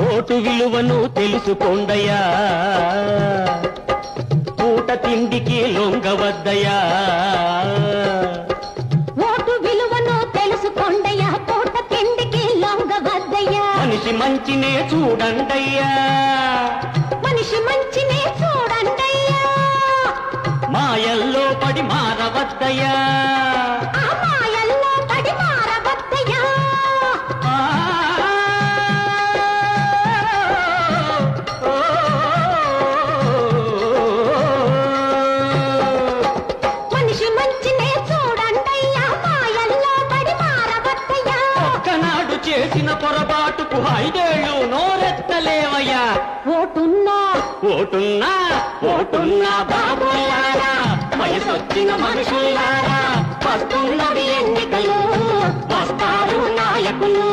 Vote విలువను తెలుసుకోండయ్యా, పూట తిండికి లొంగవద్దయ్యా. ఓటు విలువను తెలుసుకోండయ్యా, పూట తిండికి లొంగవద్దయ్యా. మనిషి మంచినే చూడండయ్యా, మనిషి మంచినే చూడండయ్యా. మాయల్లో పడి మారవద్దయ్యా, ఆ మాయల్లో పడి మారవద్దయ్యా. మనిషి మంచినే చూడండయ్యా, మాయల్లో పడి మారవద్దయ్యా. ఒక్కనాడు చేసిన పొరపాటుకు 5 ఏళ్ళు నోరెత్తలేవయ్యా. ఓటున్నా ఓటున్నా ఓటున్నా బాబులారా, వయసొచ్చిన మనుషులారా, వస్తున్నవి ఎన్నికలు, వస్తారు నాయకులు.